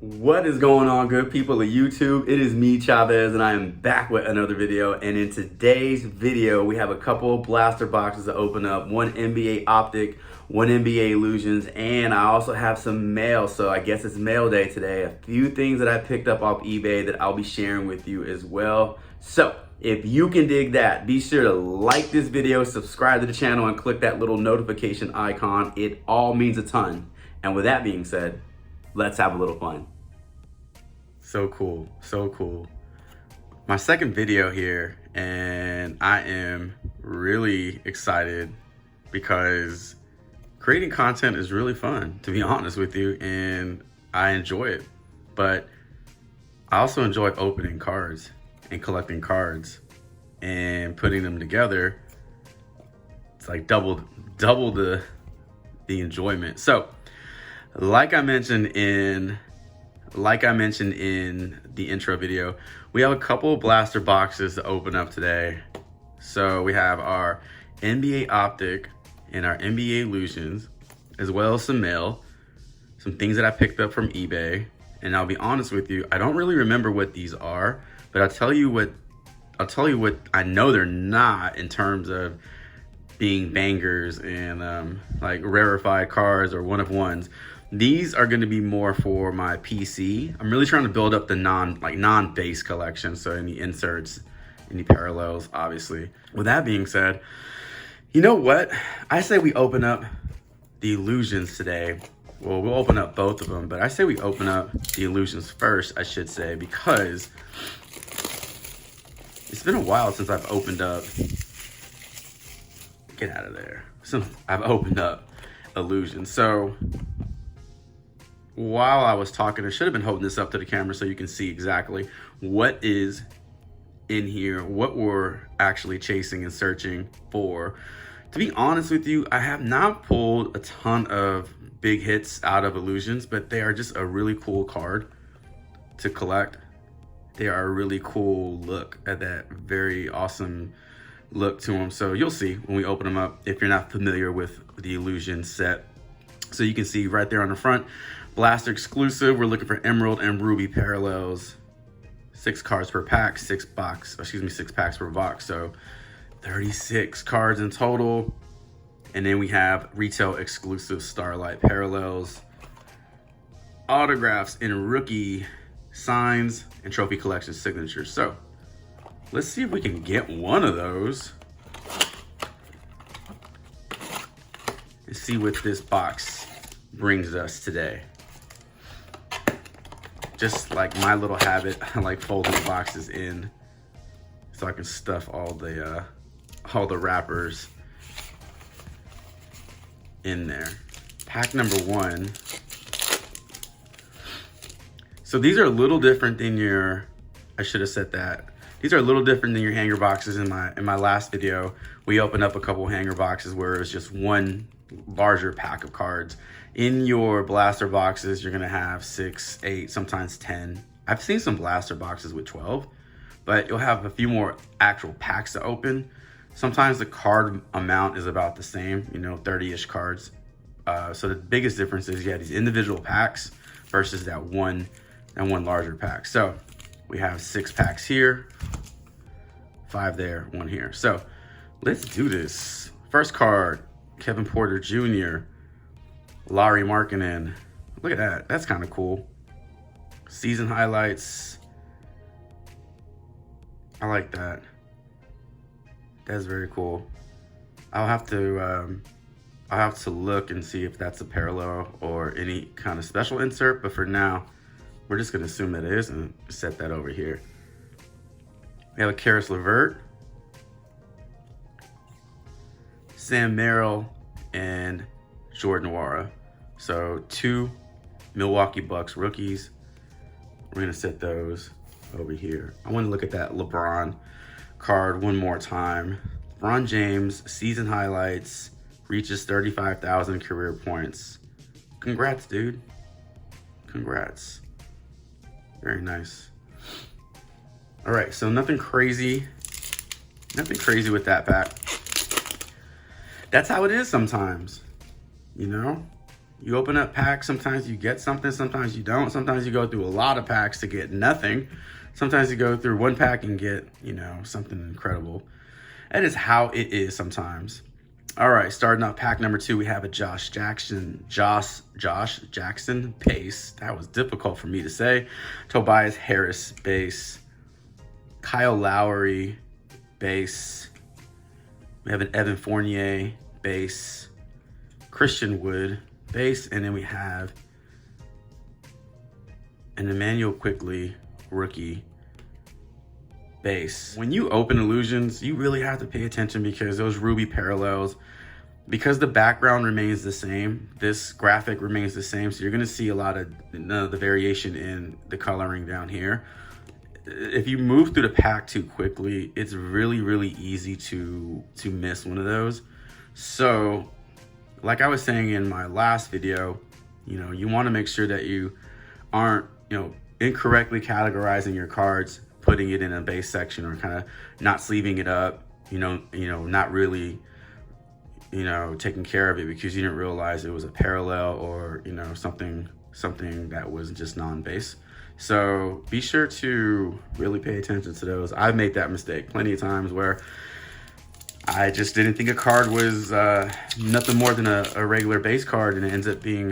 What is going on, good people of YouTube? It is me, Chavez, and I am back with another video. And in today's video, we have a couple of blaster boxes to open up, one NBA Optic, one NBA Illusions, and I also have some mail. So I guess it's mail day today. A few things that I picked up off eBay that I'll be sharing with you as well. So if you can dig that, be sure to like this video, subscribe to the channel, and click that little notification icon. It all means a ton. And with that being said, let's have a little fun. So cool, so cool. My second video here, and I am really excited because creating content is really fun, to be honest with you, and I enjoy it. But I also enjoy opening cards and collecting cards and putting them together. It's like double the enjoyment. So, like I mentioned in the intro video, we have a couple of blaster boxes to open up today. So we have our NBA Optic and our NBA Illusions, as well as some mail, some things that I picked up from eBay. And I'll be honest with you, I don't really remember what these are, but I'll tell you what I know they're not in terms of being bangers and like rarefied cards or one of ones. These are going to be more for my PC. I'm really trying to build up the non-base collection. So any inserts, any parallels, obviously. With that being said, you know what? I say we open up the Illusions today. Well, we'll open up both of them, but I say we open up the Illusions first, I should say, because it's been a while since I've opened up. Get out of there. So I've opened up Illusions. So while I was talking, I should have been holding this up to the camera so you can see exactly what is in here, what we're actually chasing and searching for. To be honest with you, I have not pulled a ton of big hits out of Illusions, but they are just a really cool card to collect. They are a really cool look at that very awesome look to them. So you'll see when we open them up if you're not familiar with the Illusion set. So you can see right there on the front, Blaster exclusive. We're looking for Emerald and Ruby parallels. 6 cards per pack, 6 packs per box. So 36 cards in total. And then we have retail exclusive Starlight parallels, autographs and rookie signs, and trophy collection signatures. So let's see if we can get one of those and see what this box brings us today. Just like my little habit, I like folding the boxes in so I can stuff all the wrappers in there. Pack number 1. So these are a little different than your, I should have said that. These are a little different than your hanger boxes. In my last video, we opened up a couple hanger boxes where it was just one larger pack of cards. In your blaster boxes, you're gonna have 6, 8, sometimes 10. I've seen some blaster boxes with 12, but you'll have a few more actual packs to open. Sometimes the card amount is about the same, 30-ish cards. So the biggest difference is you have these individual packs versus that one larger pack. So we have 6 packs here, 5 there, 1 here. So let's do this. First card, Kevin Porter Jr., Larry Markkinen. Look at that. That's kind of cool. Season highlights. I like that. That's very cool. I'll have to look and see if that's a parallel or any kind of special insert, but for now, we're just gonna assume that it is and set that over here. We have a Karis LeVert, Sam Merrill, and Jordan Nwora. So 2 Milwaukee Bucks rookies. We're gonna set those over here. I wanna look at that LeBron card one more time. LeBron James, season highlights, reaches 35,000 career points. Congrats, dude. Congrats. Very nice. All right, so nothing crazy with that pack. That's how it is sometimes, You open up packs, sometimes you get something, sometimes you don't. Sometimes you go through a lot of packs to get nothing. Sometimes you go through one pack and get, you know, something incredible. That is how it is sometimes. All right, starting off pack number 2, we have a Josh Jackson base. That was difficult for me to say. Tobias Harris base. Kyle Lowry base. We have an Evan Fournier base. Christian Wood base, and then we have an Emmanuel Quickly rookie base. When you open Illusions, you really have to pay attention because those ruby parallels, because the background remains the same, this graphic remains the same, so you're going to see a lot of the variation in the coloring down here. If you move through the pack too quickly, it's really easy to miss one of those. So like I was saying in my last video, you know, you want to make sure that you aren't, you know, incorrectly categorizing your cards, putting it in a base section, or kind of not sleeving it up, you know, not really, you know, taking care of it because you didn't realize it was a parallel or, you know, something that was just non-base. So be sure to really pay attention to those. I've made that mistake plenty of times where I just didn't think a card was nothing more than a regular base card, and it ends up being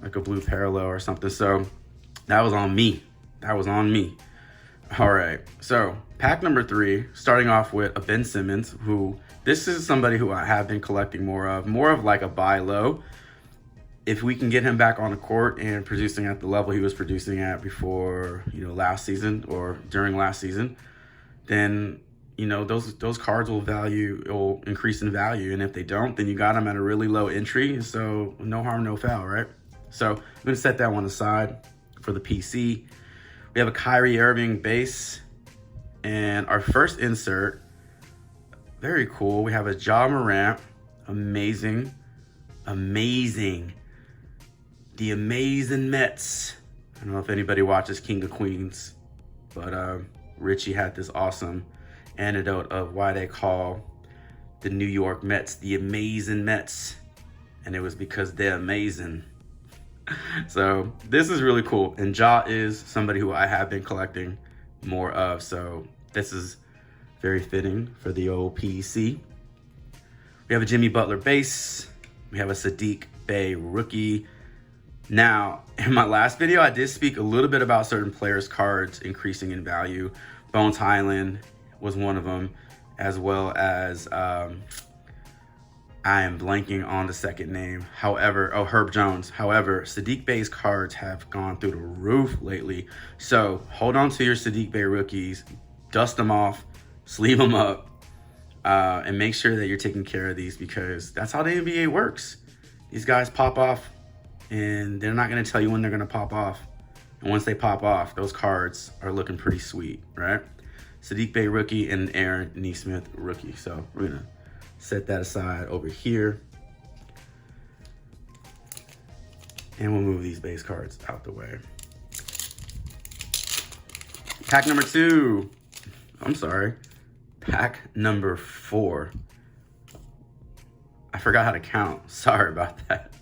like a blue parallel or something. So that was on me. All right, so pack number 3, starting off with a Ben Simmons, who this is somebody who I have been collecting more of like a buy low. If we can get him back on the court and producing at the level he was producing at before, you know, last season or during last season, then, you know, those cards will increase in value. And if they don't, then you got them at a really low entry. So no harm, no foul, right? So I'm gonna set that one aside for the PC. We have a Kyrie Irving base, and our first insert, very cool. We have a Ja Morant, amazing. The Amazing Mets. I don't know if anybody watches King of Queens, but Richie had this awesome anecdote of why they call the New York Mets the Amazing Mets, and it was because they're amazing. So this is really cool, and Ja is somebody who I have been collecting more of, so this is very fitting for the old PC. We have a Jimmy Butler base. We have a Sadiq Bey rookie. Now, in my last video, I did speak a little bit about certain players' cards increasing in value. Bones Highland was one of them, as well as, I am blanking on the second name. However, Herb Jones. However, Sadiq Bey's cards have gone through the roof lately. So hold on to your Sadiq Bey rookies, dust them off, sleeve them up, and make sure that you're taking care of these, because that's how the NBA works. These guys pop off, and they're not going to tell you when they're going to pop off. And once they pop off, those cards are looking pretty sweet, right? Sadiq Bey rookie and Aaron Nesmith rookie. So we're going to set that aside over here. And we'll move these base cards out the way. Pack number 2. I'm sorry. Pack number 4. I forgot how to count. Sorry about that.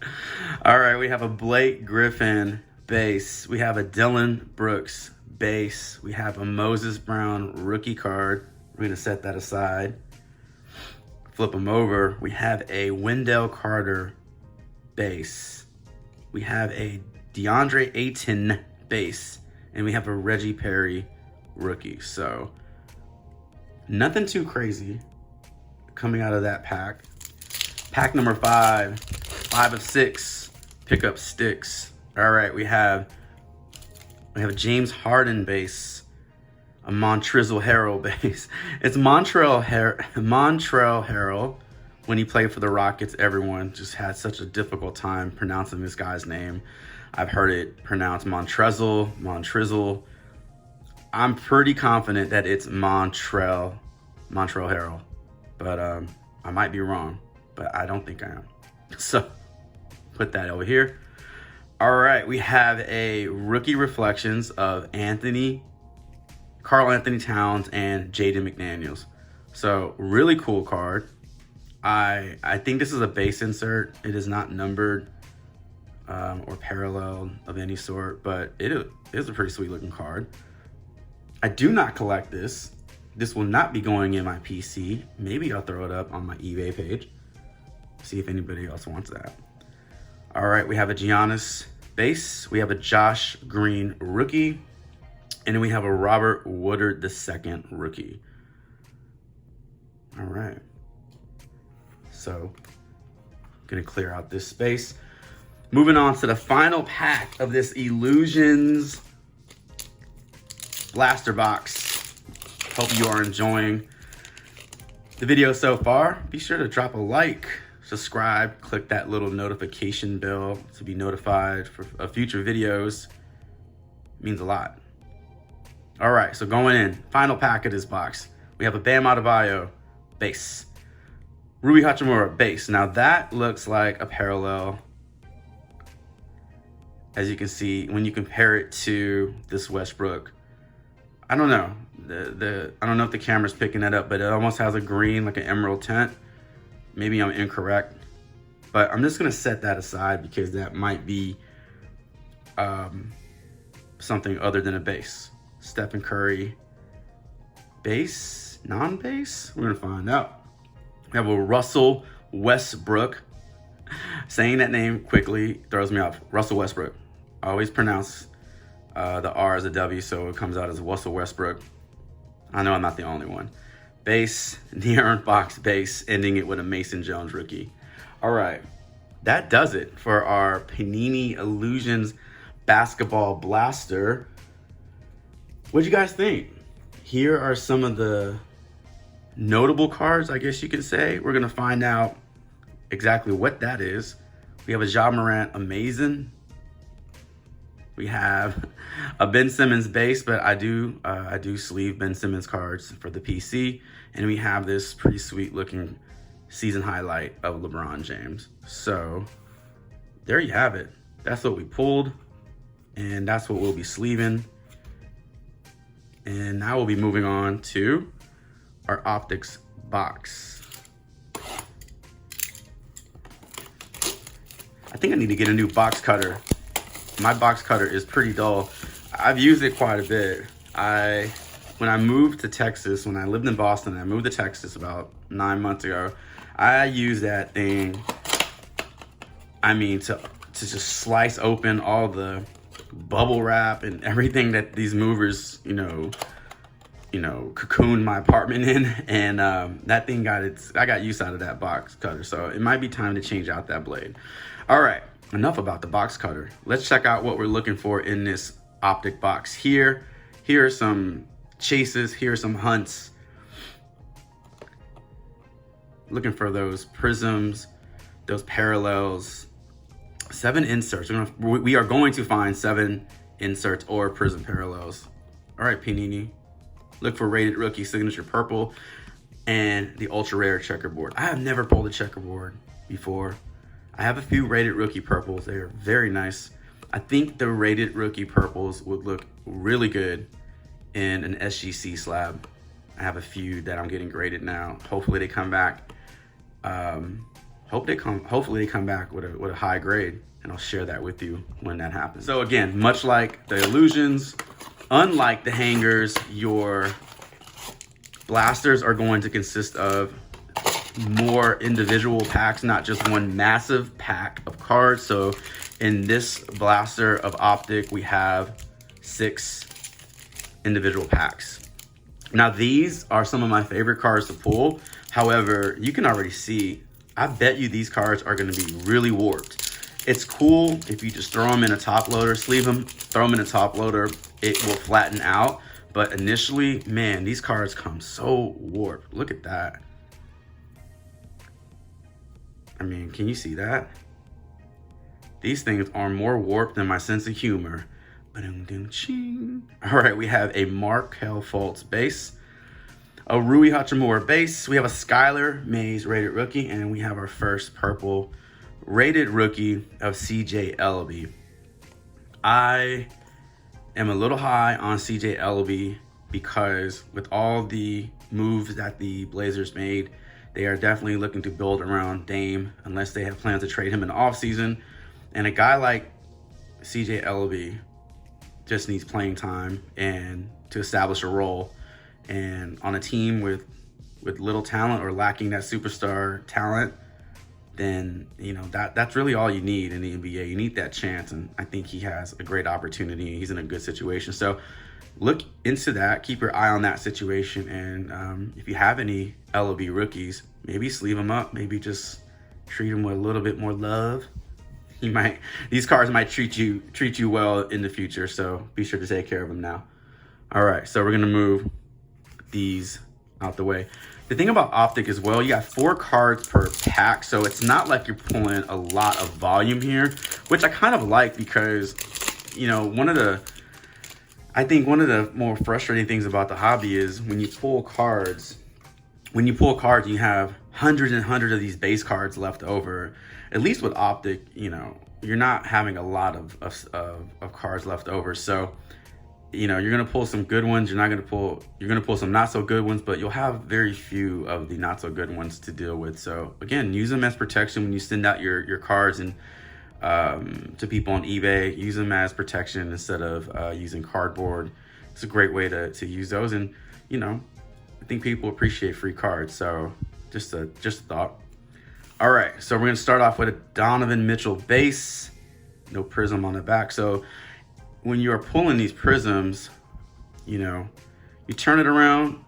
All right, we have a Blake Griffin base. We have a Dylan Brooks base. We have a Moses Brown rookie card. We're going to set that aside. Flip them over. We have a Wendell Carter base. We have a DeAndre Ayton base. And we have a Reggie Perry rookie. So nothing too crazy coming out of that pack. Pack number 5, 5 of 6, pick up sticks. All right, we have a James Harden base, a Montrezl Harrell base. It's Montrezl Harrell. When he played for the Rockets, everyone just had such a difficult time pronouncing this guy's name. I've heard it pronounced Montrezl. I'm pretty confident that it's Montrezl Harrell, but I might be wrong, but I don't think I am. So put that over here. All right, we have a rookie reflections of Karl Anthony Towns and Jaden McDaniels. So really cool card. I think this is a base insert. It is not numbered. or parallel of any sort, but it is a pretty sweet looking card. I do not collect this. This will not be going in my PC. Maybe I'll throw it up on my eBay page. See if anybody else wants that. All right, we have a Giannis base. We have a Josh Green rookie. And then we have a Robert Woodard II rookie. All right. So, gonna clear out this space. Moving on to the final pack of this Illusions blaster box. Hope you are enjoying the video so far. Be sure to drop a like, subscribe, click that little notification bell to be notified for future videos. It means a lot. All right, so going in, final pack of this box. We have a Bam Adebayo base. Rui Hachimura base. Now that looks like a parallel. As you can see, when you compare it to this Westbrook, I don't know. I don't know if the camera's picking that up, but it almost has a green, like an emerald tint. Maybe I'm incorrect, but I'm just gonna set that aside because that might be something other than a base. Stephen Curry, base, non-base? We're gonna find out. We have a Russell Westbrook. Saying that name quickly throws me off. Russell Westbrook. I always pronounce the R as a W, so it comes out as Russell Westbrook. I know I'm not the only one. Base, De'Aaron Fox base, ending it with a Mason Jones rookie. All right, that does it for our Panini Illusions Basketball Blaster. What'd you guys think? Here are some of the notable cards, I guess you could say. We're gonna find out exactly what that is. We have a Ja Morant Amazing. We have a Ben Simmons base, but I do sleeve Ben Simmons cards for the PC. And we have this pretty sweet looking season highlight of LeBron James. So there you have it. That's what we pulled, and that's what we'll be sleeving. And now we'll be moving on to our optics box. I think I need to get a new box cutter. My box cutter is pretty dull. I've used it quite a bit. When I moved to Texas, when I lived in Boston, I moved to Texas about 9 months ago. I used that thing, I mean, to just slice open all the bubble wrap and everything that these movers, cocooned my apartment in, and that thing I got use out of that box cutter. So it might be time to change out that blade. All right, enough about the box cutter. Let's check out what we're looking for in this optic box here. Here are some chases, here are some hunts. Looking for those prisms, those parallels. 7 inserts. We are going to find 7 inserts or prism parallels. All right, Panini. Look for rated rookie signature purple and the ultra rare checkerboard. I have never pulled a checkerboard before. I have a few rated rookie purples. They are very nice. I think the rated rookie purples would look really good in an SGC slab. I have a few that I'm getting graded now. Hopefully they come back. Hopefully they come back with a high grade, and I'll share that with you when that happens. So again, much like the Illusions, unlike the hangers, your blasters are going to consist of more individual packs, not just one massive pack of cards. So in this blaster of Optic, we have 6 individual packs. Now these are some of my favorite cards to pull. However, you can already see, I bet you these cards are going to be really warped. It's cool if you just throw them in a top loader, sleeve them, throw them in a top loader, it will flatten out. But initially, man, these cards come so warped. Look at that. I mean, can you see that? These things are more warped than my sense of humor. All right, we have a Markelle Fultz base, a Rui Hachimura base. We have a Skylar Mays rated rookie, and we have our first purple rated rookie of CJ Ellaby. I am a little high on CJ Ellaby because with all the moves that the Blazers made, they are definitely looking to build around Dame unless they have plans to trade him in the offseason. And a guy like CJ Ellaby just needs playing time and to establish a role. And on a team with little talent or lacking that superstar talent, then that's really all you need in the NBA. You need that chance, and I think he has a great opportunity. He's in a good situation. So look into that. Keep your eye on that situation. And if you have any Ellaby rookies, maybe sleeve them up. Maybe just treat them with a little bit more love. These cards might treat you well in the future. So be sure to take care of them now. All right, so we're gonna move these out the way. The thing about Optic as well, you got 4 cards per pack, so it's not like you're pulling a lot of volume here, which I kind of like because, one of the more frustrating things about the hobby is when you pull cards, you have hundreds and hundreds of these base cards left over. At least with Optic, you're not having a lot of cards left over. So, you're gonna pull some good ones. You're gonna pull some not so good ones, but you'll have very few of the not so good ones to deal with. So again, use them as protection when you send out your cards and to people on eBay. Use them as protection instead of using cardboard. It's a great way to use those, and I think people appreciate free cards. So just a thought. All right, so we're gonna start off with a Donovan Mitchell base, no prism on the back. So when you're pulling these prisms, you turn it around,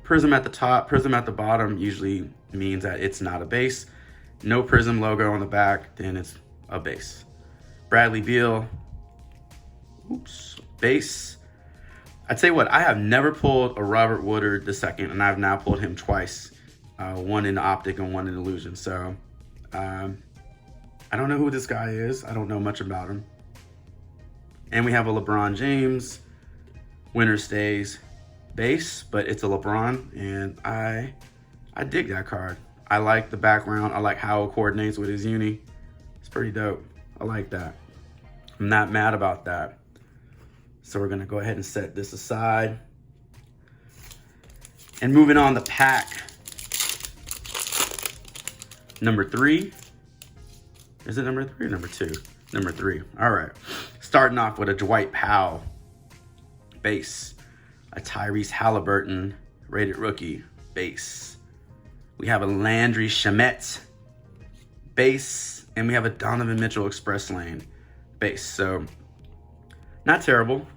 prism at the top, prism at the bottom usually means that it's not a base. No prism logo on the back, then it's a base. Bradley Beal, base. I'd say what, I have never pulled a Robert Woodard II, and I've now pulled him twice. One in Optic and one in Illusion. So I don't know who this guy is. I don't know much about him. And we have a LeBron James, winner stays base, but it's a LeBron, and I dig that card. I like the background. I like how it coordinates with his uni. It's pretty dope. I like that. I'm not mad about that. So we're gonna go ahead and set this aside. And moving on to pack number 3. Is it number 3 or number 2? Number 3. All right. Starting off with a Dwight Powell base, a Tyrese Halliburton rated rookie base. We have a Landry Shamet base, and we have a Donovan Mitchell Express Lane base. So not terrible,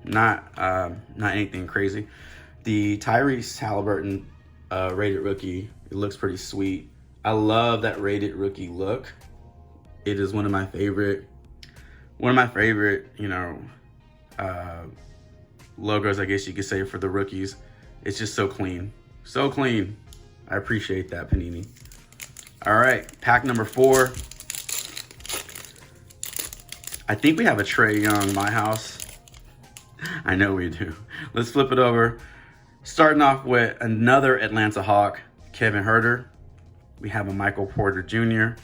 not anything crazy. The Tyrese Halliburton rated rookie, it looks pretty sweet. I love that rated rookie look. It is one of my favorite, logos, I guess you could say, for the rookies. It's just so clean, so clean. I appreciate that, Panini. All right, pack number 4. I think we have a Trae Young, my house. I know we do. Let's flip it over. Starting off with another Atlanta Hawk, Kevin Huerter. We have a Michael Porter Jr.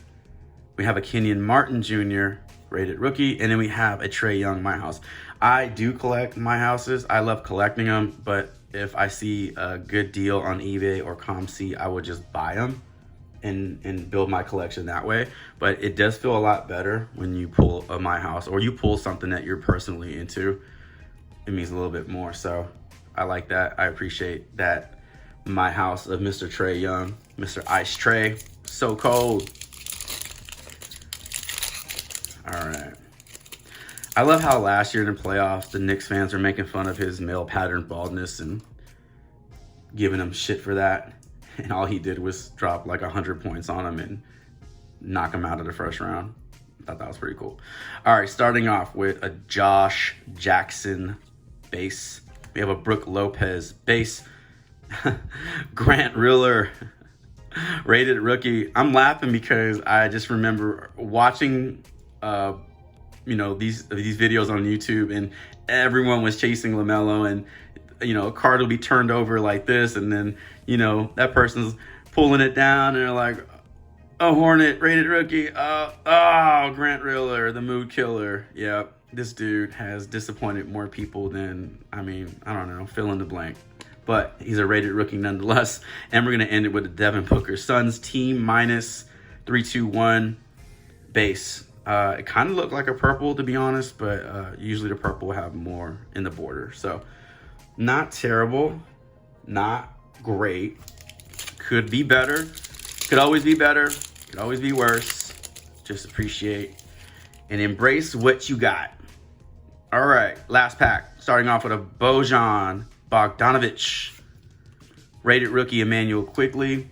We have a Kenyon Martin Jr. rated rookie, and then we have a Trae Young, my house. I do collect my houses. I love collecting them, but if I see a good deal on eBay or ComC, I would just buy them and build my collection that way. But it does feel a lot better when you pull a my house, or you pull something that you're personally into. It means a little bit more. So I like that. I appreciate that. My house of Mr. Trae Young, Mr. Ice Trae, so cold. All right. I love how last year in the playoffs, the Knicks fans were making fun of his male pattern baldness and giving him shit for that. And all he did was drop like 100 points on him and knock him out of the first round. I thought that was pretty cool. All right, starting off with a Josh Jackson base. We have a Brook Lopez base. Grant Riller rated rookie. I'm laughing because I just remember watching these videos on YouTube, and everyone was chasing LaMelo, and a card will be turned over like this, and then that person's pulling it down, and they're like, oh, Hornet rated rookie, Grant Riller, the mood killer. Yeah, this dude has disappointed more people than, I don't know, fill in the blank. But he's a rated rookie nonetheless. And we're going to end it with the Devin Booker Suns team minus 321 base. It kind of looked like a purple, to be honest, but usually the purple will have more in the border. So not terrible, not great. Could be better, could always be better, could always be worse. Just appreciate and embrace what you got. All right, last pack, starting off with a Bojan Bogdanovic, rated rookie Emmanuel Quickly.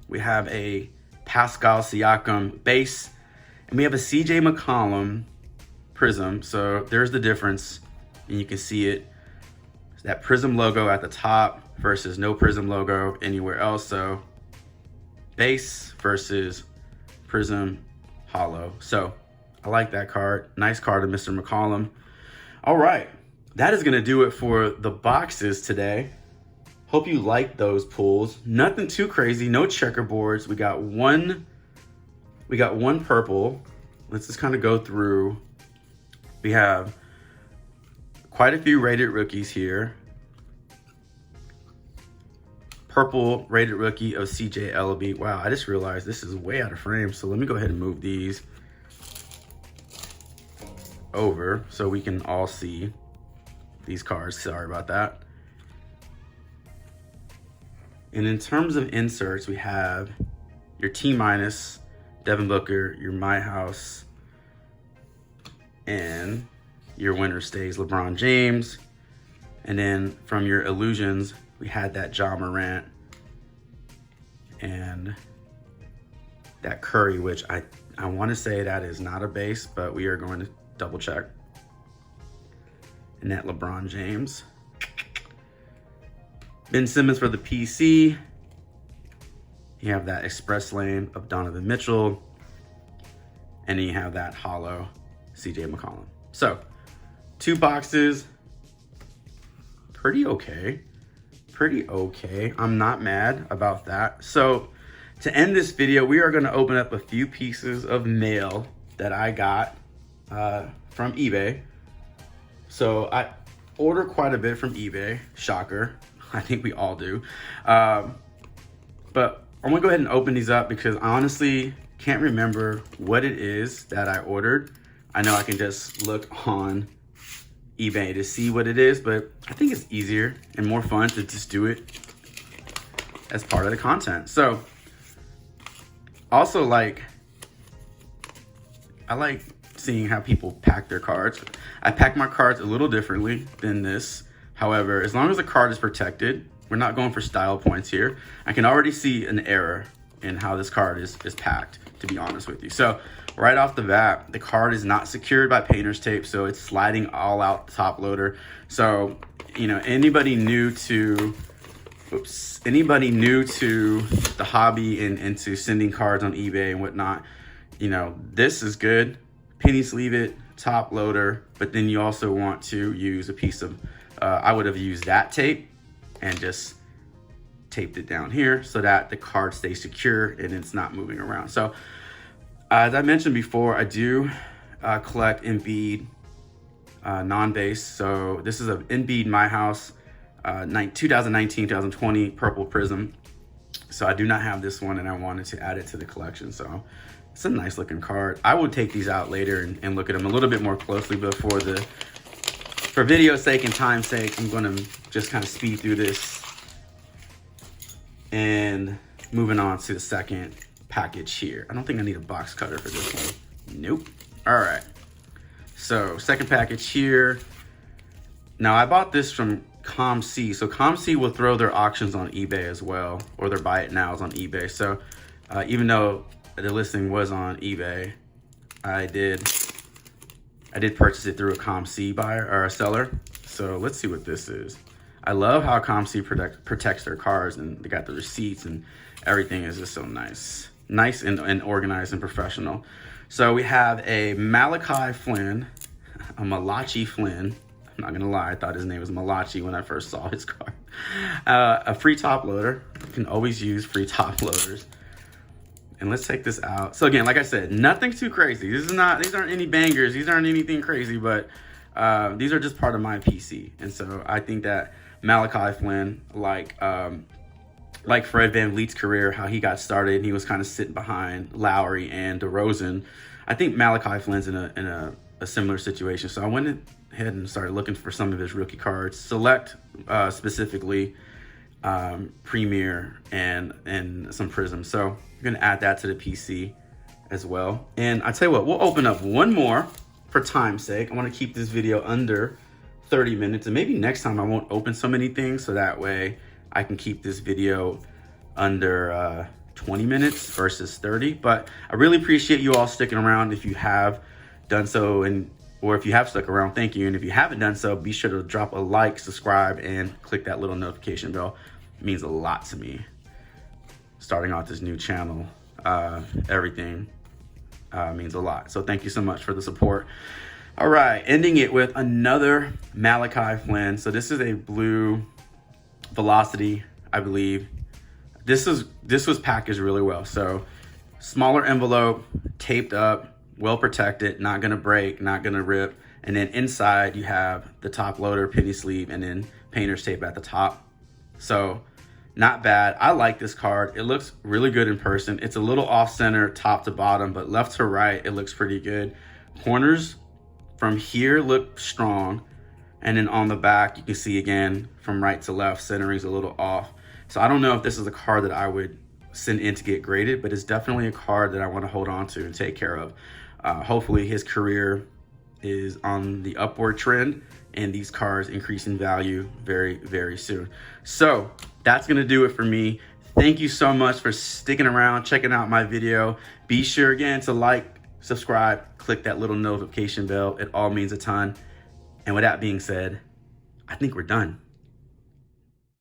We have a Pascal Siakam base, and we have a CJ McCollum prism. So there's the difference, and you can see it. It's that prism logo at the top versus no prism logo anywhere else. So base versus prism hollow. So I like that card. Nice card of Mr. McCollum. All right, that is gonna do it for the boxes today. Hope you like those pulls. Nothing too crazy, no checkerboards. We got one purple. Let's just kind of go through. We have quite a few rated rookies here. Purple rated rookie of CJ Ellaby. Wow, I just realized this is way out of frame. So let me go ahead and move these over so we can all see these cards. Sorry about that. And in terms of inserts, we have your T-, Devin Booker, your My House, and your winner stays Lebron James. And then from your illusions, we had that Ja Morant and that Curry, which I want to say that is not a base, but we are going to double check. And that LeBron James. Ben Simmons for the PC. You have that Express Lane of Donovan Mitchell. And then you have that hollow CJ McCollum. So 2 boxes, pretty okay. Pretty okay. I'm not mad about that. So to end this video, we are gonna open up a few pieces of mail that I got from eBay. So I order quite a bit from eBay, shocker. I think we all do. But I'm gonna go ahead and open these up because I honestly can't remember what it is that I ordered. I know I can just look on eBay to see what it is, but I think it's easier and more fun to just do it as part of the content. So also I like seeing how people pack their cards. I pack my cards a little differently than this. However, as long as the card is protected, we're not going for style points here. I can already see an error in how this card is packed, to be honest with you. So right off the bat, the card is not secured by painter's tape, so it's sliding all out the top loader. So, you know, anybody new to the hobby and into sending cards on eBay and whatnot, you know, this is good. Penny sleeve it, top loader, but then you also want to use a piece of, I would have used that tape and just taped it down here so that the card stays secure and it's not moving around. So as I mentioned before, I do collect Embiid non-base. So this is an Embiid My House 2019-2020 purple prism. So I do not have this one and I wanted to add it to the collection. So it's a nice looking card. I will take these out later and look at them a little bit more closely, but for video's sake and time's sake, I'm gonna just kind of speed through this. And moving on to the second package here. I don't think I need a box cutter for this one. Nope. All right. So second package here. Now I bought this from ComC. So ComC will throw their auctions on eBay as well, or their buy it nows on eBay. So even though the listing was on eBay, I did purchase it through a ComC buyer or a seller. So let's see what this is. I love how ComC protects their cards, and they got the receipts and everything is just so nice. Nice and organized and professional. So we have a Malachi Flynn, a Malachi Flynn. I'm not gonna lie, I thought his name was Malachi when I first saw his card. A free top loader. You can always use free top loaders. And let's take this out. So again, like I said, nothing too crazy. These aren't any bangers. These aren't anything crazy, but these are just part of my PC. And so I think that Malachi Flynn, like Fred VanVleet's career, how he got started, he was kind of sitting behind Lowry and DeRozan. I think Malachi Flynn's in a similar situation. So I went ahead and started looking for some of his rookie cards, select specifically Premier and some Prism. So I'm gonna add that to the PC as well. And I tell you what, we'll open up one more for time's sake. I want to keep this video under 30 minutes, and maybe next time I won't open so many things, so that way I can keep this video under 20 minutes versus 30. But I really appreciate you all sticking around. If you have done so, or if you have stuck around, thank you. And if you haven't done so, be sure to drop a like, subscribe, and click that little notification bell. It means a lot to me. Starting off this new channel, everything means a lot. So thank you so much for the support. All right, ending it with another Malachi Flynn. So this is a blue Velocity, I believe. This was packaged really well. So smaller envelope, taped up, well protected, not gonna break, not gonna rip. And then inside you have the top loader, penny sleeve, and then painter's tape at the top. So not bad. I like this card. It looks really good in person. It's a little off center, top to bottom, but left to right, it looks pretty good. Corners from here look strong. And then on the back, you can see again, from right to left, centering's a little off. So I don't know if this is a card that I would send in to get graded, but it's definitely a card that I want to hold on to and take care of. Hopefully his career is on the upward trend and these cards increase in value very, very soon. So that's gonna do it for me. Thank you so much for sticking around, checking out my video. Be sure again to like, subscribe, click that little notification bell. It all means a ton. And with that being said, I think we're done.